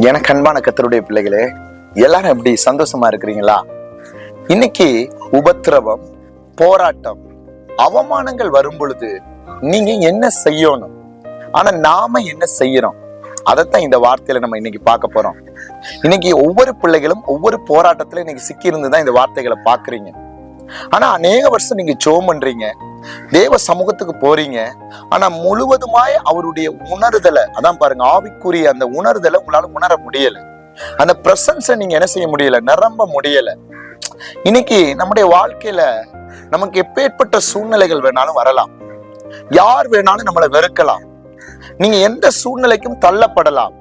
எனக்கு அன்பான கர்த்தருடைய பிள்ளைகளே, எல்லாரும் எப்படி சந்தோஷமா இருக்கிறீங்களா? இன்னைக்கு உபத்திரவம், போராட்டம், அவமானங்கள் வரும் பொழுது நீங்க என்ன செய்யணும், ஆனா நாம என்ன செய்யறோம், அதைத்தான் இந்த வார்த்தையில நம்ம இன்னைக்கு பார்க்க போறோம். இன்னைக்கு ஒவ்வொரு பிள்ளைகளும் ஒவ்வொரு போராட்டத்துல இன்னைக்கு சிக்கி இருந்துதான் இந்த வார்த்தைகளை பாக்குறீங்க. ஆனா அநேக வருஷம் நீங்க ஜெபம் பண்றீங்க, தேவ சமூகத்துக்கு போறீங்க, ஆனா முழுவதுமாய் அவருடைய உணர்தலை, அதான் பாருங்க, ஆவிக்குரிய அந்த உணர்தலை உங்களால உணர முடியல. அந்த பிரசன்ஸை நீங்க என்ன செய்ய முடியல, நிரம்ப முடியல. இன்னைக்கு நம்முடைய வாழ்க்கையில நமக்கு எப்பேற்பட்ட சூழ்நிலைகள் வேணாலும் வரலாம், யார் வேணாலும் நம்மளை வெறுக்கலாம், நீங்க எந்த சூழ்நிலைக்கும் தள்ளப்படலாம்.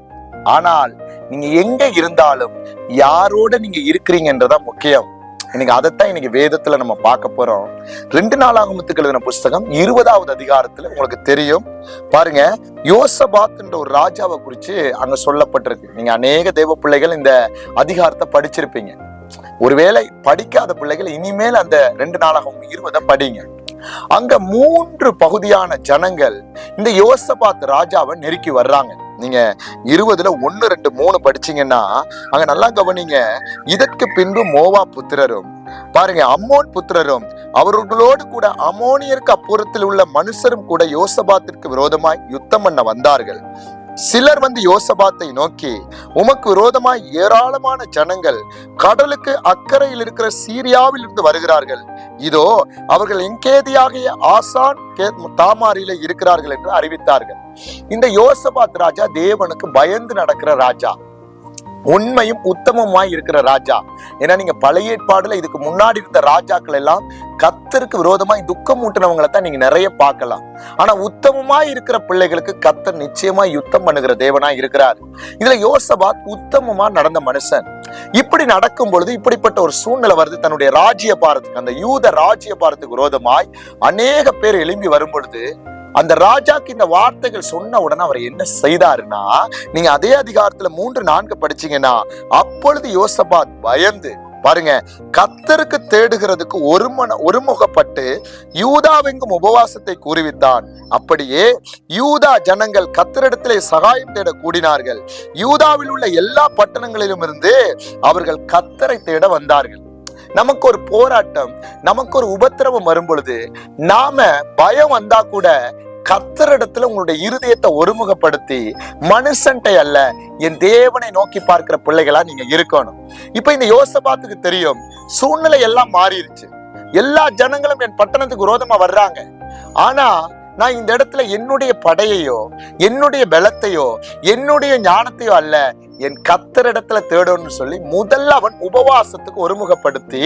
ஆனால் நீங்க எங்க இருந்தாலும் யாரோட நீங்க இருக்கிறீங்கன்றதான் முக்கியம். இன்னைக்கு அதைத்தான் இன்னைக்கு வேதத்துல நம்ம பார்க்க போறோம். 2 நாளாகமத்துக்கு எழுதின புஸ்தகம் 20வது அதிகாரத்துல உங்களுக்கு தெரியும் பாருங்க, யோசபாத் என்ற ஒரு ராஜாவை குறிச்சு அங்க சொல்லப்பட்டிருக்கு. நீங்க அநேக தேவ பிள்ளைகள் இந்த அதிகாரத்தை படிச்சிருப்பீங்க. ஒருவேளை படிக்காத பிள்ளைகள் இனிமேல் அந்த 2 நாளாகமம் 20 படிங்க. அங்க 3 பகுதியான ஜனங்கள் இந்த யோசபாத் ராஜாவை நெருக்கி வர்றாங்க. நீங்க 20ல 1, 2, 3 படிச்சீங்கன்னா அங்க நல்லா கவனிங்க. இதற்கு பின்பு மோவா புத்திரரும் பாருங்க, அம்மோன் புத்திரரும் அவர்களோடு கூட அம்மோனியருக்கு அப்புறத்தில் உள்ள மனுஷரும் கூட யோசபாத்திற்கு விரோதமாய் யுத்தம் பண்ண வந்தார்கள். சிலர் வந்து யோசபாத்தை நோக்கி, உமக்கு விரோதமாய் ஏராளமான ஜனங்கள் கடலுக்கு அக்கறையில் இருக்கிற சீரியாவில் இருந்து வருகிறார்கள், இதோ அவர்கள் எங்கேதியாகிய ஆசான் தாமாரில இருக்கிறார்கள் என்று அறிவித்தார்கள். இந்த யோசபாத் ராஜா தேவனுக்கு பயந்து நடக்கிற ராஜா, உண்மையும் உத்தமமாய் இருக்கிற ராஜா. ஏன்னா நீங்க பழைய ஏற்பாடுல இதுக்கு முன்னாடி இருந்த ராஜாக்கள் எல்லாம் கர்த்தருக்கு விரோதமாய் துக்கம் ஊட்டினவங்களை தான் நீங்க நிறைய பார்க்கலாம். ஆனா உத்தமமாய் இருக்கிற பிள்ளைகளுக்கு கர்த்தர் நிச்சயமா யுத்தம் பண்ணுகிற தேவனாய் இருக்கிறார். இதுல யோசபாத் உத்தமமா நடந்த மனுஷன். இப்படி நடக்கும் பொழுது இப்படிப்பட்ட ஒரு சூழ்நிலை வருது. தன்னுடைய ராஜ்ய பாரத்துக்கு, அந்த யூத ராஜ்ய பாரத்துக்கு விரோதமாய் அநேக பேர் எழும்பி வரும் பொழுது அந்த ராஜாக்கு இந்த வார்த்தைகள் சொன்ன உடனே அவர் என்ன செய்தாருன்னா, நீங்க அதே அதிகாரத்துல 3, 4 படிச்சீங்கன்னா, அப்பொழுது யோசபாத் பயந்து பாருங்க, கர்த்தருக்கு தேடுகிறதுக்கு ஒருமுகப்பட்டு யூதாவெங்கும் உபவாசத்தை கூறுவித்தான். அப்படியே யூதா ஜனங்கள் கர்த்தரிடத்திலே சகாயம் தேட கூடினார்கள். யூதாவில் உள்ள எல்லா பட்டணங்களிலும் இருந்து அவர்கள் கர்த்தரை தேட வந்தார்கள். நமக்கு ஒரு போராட்டம், நமக்கு ஒரு உபத்திரவம் வரும் பொழுது நாம பயம் வந்தா கூட கர்த்தரிடத்துல உங்களுடைய இருதயத்தை ஒருமுகப்படுத்தி மனுஷன்ட்டை அல்ல, என் தேவனை நோக்கி பார்க்கிற பிள்ளைகளா நீங்க இருக்கணும். இப்ப இந்த யோசபாத்துக்கு தெரியும், சூழ்நிலை எல்லாம் மாறிடுச்சு, எல்லா ஜனங்களும் என் பட்டணத்துக்கு விரோதமா வர்றாங்க. ஆனா நான் இந்த இடத்துல என்னுடைய படையையோ என்னுடைய பலத்தையோ என்னுடைய ஞானத்தையோ அல்ல, என் கர்த்தரிடத்துல தேடணும்னு சொல்லி முதல்ல அவன் உபவாசத்துக்கு ஒருமுகப்படுத்தி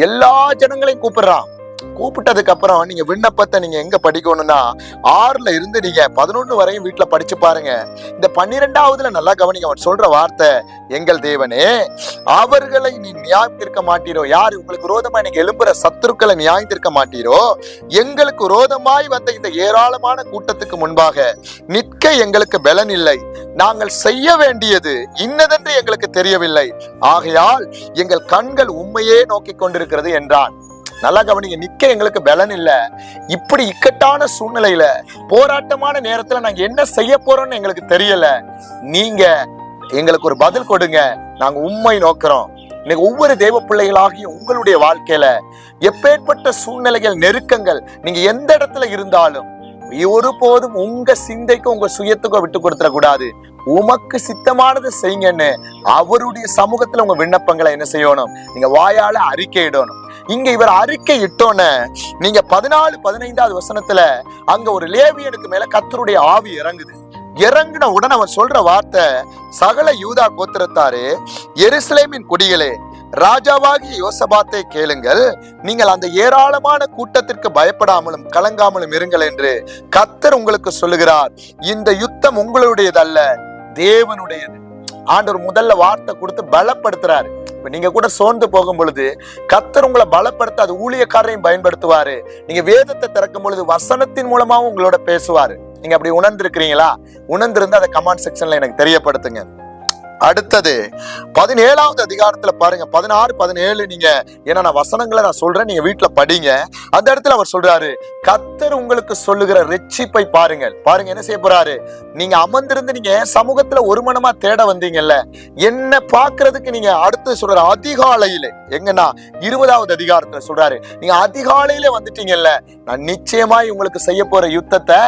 எல்லா ஜனங்களையும் கூப்பிடுறான். கூப்பிட்டதுக்கு அப்புறம் நீங்க விண்ணப்பத்தை நீங்க எங்க படிக்கணும்னா 6ல இருந்து நீங்க 11 வரையும் வீட்டுல படிச்சு பாருங்க. இந்த 12வதுல நல்லா கவனிங்க, அவன் சொல்ற வார்த்தை, எங்கள் தேவனே, அவர்களை நீ நியாயம் தீர்க்க மாட்டீரோ, யாரு உங்களுக்கு விரோதமா நீங்க எழும்புற சத்துருக்களை நியாயம் தீர்க்க மாட்டீரோ, எங்களுக்கு விரோதமாய் வந்த இந்த ஏராளமான கூட்டத்துக்கு முன்பாக நிற்க எங்களுக்கு பலன் இல்லை, நாங்கள் செய்ய வேண்டியது இன்னதென்று எங்களுக்கு தெரியவில்லை, ஆகையால் எங்கள் கண்கள் உண்மையே நோக்கி கொண்டிருக்கிறது என்றான். நல்லா கவனிங்க, நிக்க எங்களுக்கு பலன் இல்ல, இப்படி இக்கட்டான சூழ்நிலையில போராட்டமான நேரத்துல நாங்க என்ன செய்ய போறோம்னு எங்களுக்கு தெரியல, நீங்க எங்களுக்கு ஒரு பதில் கொடுங்க, நாங்க உண்மை நோக்கிறோம். இன்னைக்கு ஒவ்வொரு தேவ பிள்ளைகளாகிய உங்களுடைய வாழ்க்கையில எப்பேற்பட்ட சூழ்நிலைகள், நெருக்கங்கள், நீங்க எந்த இடத்துல இருந்தாலும் ஒருபோதும் உங்க சிந்தைக்கு உங்க சுயத்துக்கும் விட்டு கொடுத்துட கூடாது. உமக்கு சித்தமானது செய்யுங்கன்னு அவருடைய சமூகத்துல உங்க விண்ணப்பங்களை என்ன செய்யணும், நீங்க வாயால அறிக்கையிடணும். இங்க இவர் அறிக்கை இட்டோன்னு நீங்க 14, 15வது வசனத்துல அங்க ஒரு லேவியனுக்கு மேல கர்த்தருடைய ஆவி இறங்குது. இறங்கின உடனே அவன் சொல்ற வார்த்தை, சகல யூதா கோத்திரத்தாரே, எருசலேமின் குடிகளே, ராஜாவாகிய யோசபாத்தை கேளுங்கள், நீங்கள் அந்த ஏராளமான கூட்டத்திற்கு பயப்படாமலும் கலங்காமலும் இருங்கள் என்று கர்த்தர் உங்களுக்கு சொல்லுகிறார். இந்த யுத்தம் உங்களுடையதல்ல, தேவனுடையது. ஆண்டவர் முதல்ல வார்த்தை கொடுத்து பலப்படுத்துறாரு. இப்ப நீங்க கூட சோர்ந்து போகும் பொழுது கர்த்தர் உங்களை பலப்படுத்த அது ஊழியக்காரரையும் பயன்படுத்துவாரு. நீங்க வேதத்தை திறக்கும் பொழுது வசனத்தின் மூலமாவும் உங்களோட பேசுவாரு. நீங்க அப்படி உணர்ந்திருக்கிறீங்களா? உணர்ந்திருந்தா அதை கமெண்ட் செக்ஷன்ல எனக்கு தெரியப்படுத்துங்க. அடுத்தது 17வது அதிகாரத்துல பாருங்க, 16, 17 நீங்க என்னென்ன வசனங்களை நான் சொல்றேன், நீங்க வீட்டுல படிங்க. அந்த இடத்துல அவர் சொல்றாரு, கர்த்தர் உங்களுக்கு சொல்லுகிற ரட்சிப்பை பாருங்கள். பாருங்க என்ன செய்ய போறாரு, நீங்க அமர்ந்திருந்து நீங்க சமூகத்துல ஒரு மனமா தேட வந்தீங்கல்ல, என்ன பாக்குறதுக்கு நீங்க அடுத்து சொல்ற அதிகாலையில, எங்கன்னா 20வது அதிகாரத்துல சொல்றாரு, நீங்க அதிகாலையில வந்துட்டீங்கல்ல, நான் நிச்சயமாய் உங்களுக்கு செய்ய போற யுத்தத்தை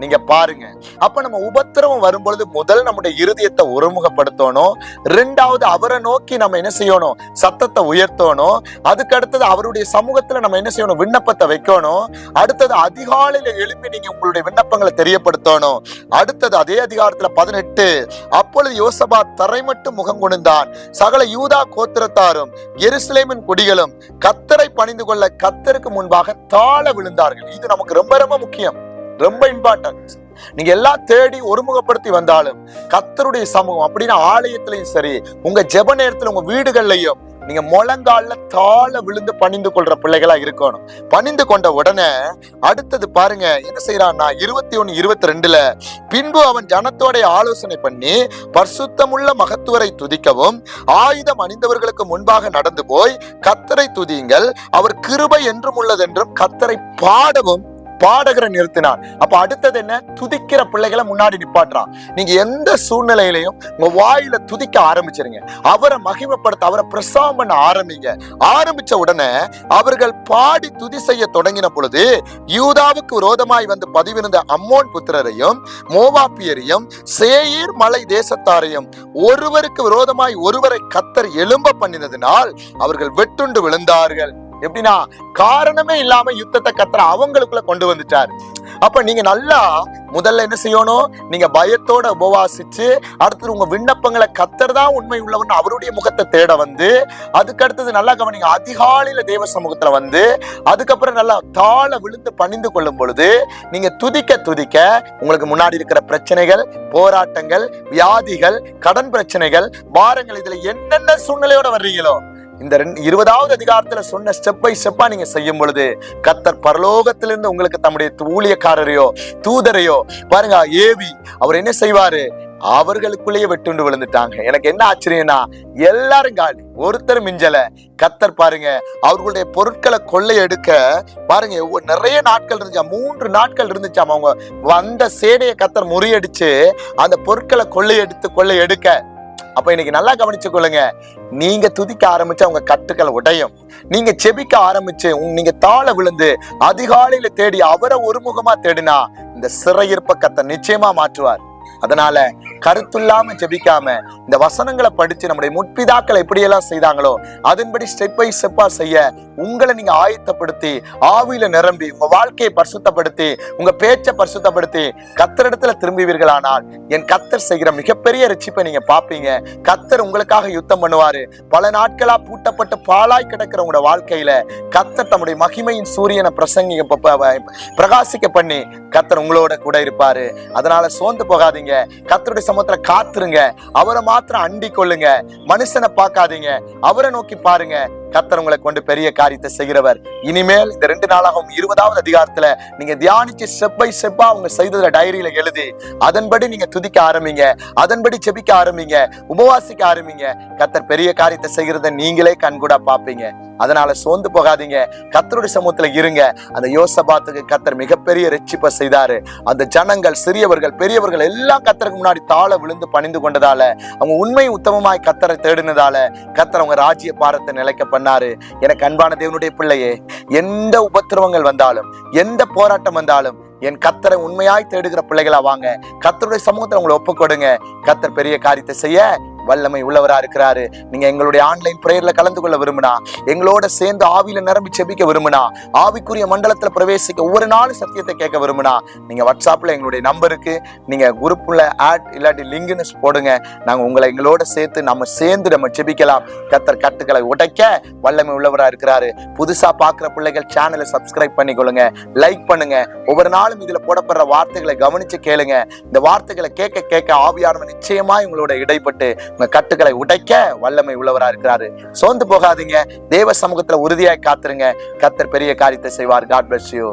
நீங்க பாருங்க. அப்ப நம்ம உபத்திரவம் வரும்பொழுது முதல் நம்முடைய இருதயத்தை ஒருமுகப்படுத்தணும். ரெண்டாவது அவரை நோக்கி நம்ம என்ன செய்யணும், சத்தத்தை உயர்த்தணும். அதுக்கு அடுத்தது அவருடைய சமூகத்துல நம்ம என்ன செய்யணும், விண்ணப்பத்தை வைக்கணும். அடுத்தது அதிகாலையில எழுப்பி நீங்க உங்களுடைய விண்ணப்பங்களை தெரியப்படுத்தணும். அடுத்தது அதே அதிகாரத்துல 18, அப்பொழுது யோசபாத் தரை மட்டும் முகம் குனிந்தான், சகல யூதா கோத்திரத்தாரும் எருசலேமின் குடிகளும் கர்த்தரை பணிந்து கொள்ள கர்த்தருக்கு முன்பாக தாழ விழுந்தார்கள். இது நமக்கு ரொம்ப ரொம்ப முக்கியம், ரொம்ப இம்பார்ட்டன்ட். நீங்க எல்லாம் தேடி ஒருமுகப்படுத்தி வந்தாலும் கர்த்தருடைய சமூகம் அப்படின்னா ஆலயத்திலையும் சரி, உங்க ஜெப நேரத்துல, உங்க வீடுகள்லயும் நீங்க முழங்கால தாழ விழுந்து பணிந்து கொள்ற பிள்ளைகளா இருக்கணும். பணிந்து கொண்ட உடனே அடுத்தது பாருங்க என்ன செய்யறான்னா 21, 22, பின்பு அவன் ஜனத்தோட ஆலோசனை பண்ணி பரிசுத்தமுள்ள மகத்துவரை துதிக்கவும் ஆயுதம் அணிந்தவர்களுக்கு முன்பாக நடந்து போய் கர்த்தரை துதியுங்கள், அவர் கிருபை என்றும் உள்ளதென்றும் கர்த்தரை பாடவும் பாடகரை நிறுத்தினார். அப்ப அடுத்தது என்ன, துதிக்கிற பிள்ளைகளை முன்னாடி நிப்பாட்டுறான். நீங்க எந்த சூழ்நிலையிலையும் உங்க வாயில துதிக்க ஆரம்பிச்சிருங்க, அவரை மகிமைப்படுத்த, அவரை பிரசவம் பண்ண ஆரம்பிங்க. ஆரம்பிச்ச உடனே அவர்கள் பாடி துதி செய்ய தொடங்கின பொழுது யூதாவுக்கு விரோதமாய் வந்து பதிவிருந்த அம்மோன் புத்திரரையும் மோவாப்பியரையும் சேயீர் மலை தேசத்தாரையும் ஒருவருக்கு விரோதமாய் ஒருவரை கர்த்தர் எழும்ப பண்ணினதினால் அவர்கள் வெட்டுண்டு விழுந்தார்கள். எப்படின்னா காரணமே இல்லாம யுத்தத்தை கர்த்தர் அவங்களுக்குள்ள கொண்டு வந்துட்டார். அப்ப நீங்க நல்லா முதல்ல என்ன செய்யணும், நீங்க பயத்தோட உபவாசிச்சு அடுத்தது உங்க விண்ணப்பங்களை கர்த்தர் தான் உண்மை உள்ளவன் அவருடைய முகத்தை தேட வந்து, அதுக்கு அடுத்தது நல்லா கவனிங்க, அதிகாலையில தேவ சமூகத்துல வந்து அதுக்கப்புறம் நல்லா தாழ விழுந்து பணிந்து கொள்ளும் பொழுது நீங்க துதிக்க துதிக்க உங்களுக்கு முன்னாடி இருக்கிற பிரச்சனைகள், போராட்டங்கள், வியாதிகள், கடன் பிரச்சனைகள், பாரங்கள், இதுல என்னென்ன சூழ்நிலையோட வர்றீங்களோ இந்த 20வது அதிகாரத்துல சொன்ன ஸ்டெப் பை ஸ்டெப்பா நீங்க செய்யும் பொழுது கர்த்தர் பரலோகத்திலிருந்து உங்களுக்கு தம்முடைய ஊழியக்காரரையோ தூதரையோ பாருங்க ஏவி அவர் என்ன செய்வாரு, அவர்களுக்குள்ளேயே வெட்டுண்டு விழுந்துட்டாங்க. எனக்கு என்ன ஆச்சரியம்னா எல்லாரும் காலி, ஒருத்தர் மிஞ்சல. கர்த்தர் பாருங்க அவர்களுடைய பொருட்களை கொள்ளை எடுக்க பாருங்க நிறைய நாட்கள் இருந்துச்சா, 3 நாட்கள் இருந்துச்சாம். அவங்க வந்த சேனையை கர்த்தர் முறியடிச்சு அந்த பொருட்களை கொள்ளை எடுக்க. அப்ப இன்னைக்கு நல்லா கவனிச்சு கொள்ளுங்க, நீங்க துதிக்க ஆரம்பிச்சா உங்க கட்டுக்கள் உடையும். நீங்க செபிக்க ஆரம்பிச்சு நீங்க தாழ விழுந்து அதிகாலையில தேடி அவரை ஒருமுகமா தேடினா இந்த சிறையிருப்ப கர்த்தர் நிச்சயமா மாற்றுவார். அதனால கருத்துள்ளாம ஜெபிக்காம இந்த வசனங்களை படிச்சு நம்முடைய முற்பிதாக்கள் எப்படியெல்லாம் செய்தாங்களோ அதன்படி ஸ்டெப் பை ஸ்டெப்பா செய்ய உங்களை நீங்க ஆயத்தப்படுத்தி ஆவியில நிரம்பி உங்க வாழ்க்கையை பரிசுத்தப்படுத்தி உங்க பேச்சை பரிசுத்தப்படுத்தி கர்த்தரிடத்துல திரும்புவீர்களானால் என் கர்த்தர் செய்கிற மிகப்பெரிய ரட்சிப்பை நீங்க பாப்பீங்க. கர்த்தர் உங்களுக்காக யுத்தம் பண்ணுவாரு. பல நாட்களா பூட்டப்பட்டு பாழாய் கிடக்கிற உங்களோட வாழ்க்கையில கர்த்தர் தம்முடைய மகிமையின் சூரியனை பிரகாசிக்க பண்ணி கர்த்தர் உங்களோட கூட இருப்பாரு. அதனால சோர்ந்து போகாதீங்க, கர்த்தருடைய சமூகத்துல காத்துருங்க, அவரை மாத்திரம் அண்டி கொள்ளுங்க, மனுஷனை பார்க்காதீங்க, அவரை நோக்கி பாருங்க. கர்த்தர் உங்களை கொண்டு பெரிய காரியத்தை செய்கிறவர். இனிமேல் இந்த 2 நாளாகவும் 20வது அதிகாரத்துல நீங்க தியானிச்சு ஸ்டெப் பை ஸ்டெப்பா அவங்க செய்ததுல டைரியில எழுதி அதன்படி நீங்க துதிக்க ஆரம்பிங்க, அதன்படி செபிக்க ஆரம்பிங்க, உபவாசிக்க ஆரம்பிங்க. கர்த்தர் பெரிய காரியத்தை செய்கிறத நீங்களே கண்கூடா பாப்பீங்க. அதனால சோர்ந்து போகாதீங்க, கர்த்தருடைய சமூகத்துல இருங்க. அந்த யோசபாத்துக்கு கர்த்தர் மிகப்பெரிய ரட்சிப்பை செய்தாரு. அந்த ஜனங்கள் சிறியவர்கள் பெரியவர்கள் எல்லாம் கர்த்தருக்கு முன்னாடி தாழ விழுந்து பணிந்து கொண்டதால, அவங்க உண்மை உத்தமமாய் கர்த்தரை தேடினதால கர்த்தர் அவங்க ராஜ்ய பாரத்தை நிலைக்க பண்ணாரு. எனக்கு அன்பான தேவனுடைய பிள்ளையே, எந்த உபத்திரவங்கள் வந்தாலும் எந்த போராட்டம் வந்தாலும் என் கர்த்தரை உண்மையாய் தேடுகிற பிள்ளைகளா வாங்க, கர்த்தருடைய சமூகத்துல உங்களை ஒப்பு கொடுங்க. கர்த்தர் பெரிய காரியத்தை செய்ய வல்லமை உள்ளவரா இருக்கிறாரு. நீங்க எங்களுடைய ஆன்லைன் பிரேயர்ல கலந்து கொள்ள விரும்பினா, எங்களோட சேர்ந்து ஆவியில நிரம்பி செபிக்க விரும்பினா, ஆவிக்குரிய மண்டலத்துல பிரவேசிக்க ஒவ்வொரு நாளும் சத்தியத்தை கேட்க விரும்பினா, நீங்க வாட்ஸ்அப்ல எங்களுடைய நம்பருக்கு நீங்க குரூப்ல ஆட் இல்லாட்டி லிங்க்னு போடுங்க. நாங்க உங்களை எங்களோட சேர்த்து நம்ம செபிக்கலாம். கர்த்தர் கட்டுக்களை உடைக்க வல்லமை உள்ளவரா இருக்கிறாரு. புதுசா பாக்குற பிள்ளைகள் சேனலை சப்ஸ்கிரைப் பண்ணிக்கொள்ளுங்க, லைக் பண்ணுங்க. ஒவ்வொரு நாளும் இதுல போடப்படுற வார்த்தைகளை கவனிச்சு கேளுங்க. இந்த வார்த்தைகளை கேட்க கேட்க ஆவியானவர் நிச்சயமா உங்களோட இடைப்பட்டு உங்க கட்டுக்களை உடைக்க வல்லமை உள்ளவரா இருக்கிறாரு. சோர்ந்து போகாதீங்க, தேவ சமூகத்துல உறுதியாய் காத்துருங்க. கர்த்தர் பெரிய காரியத்தை செய்வார். God bless you.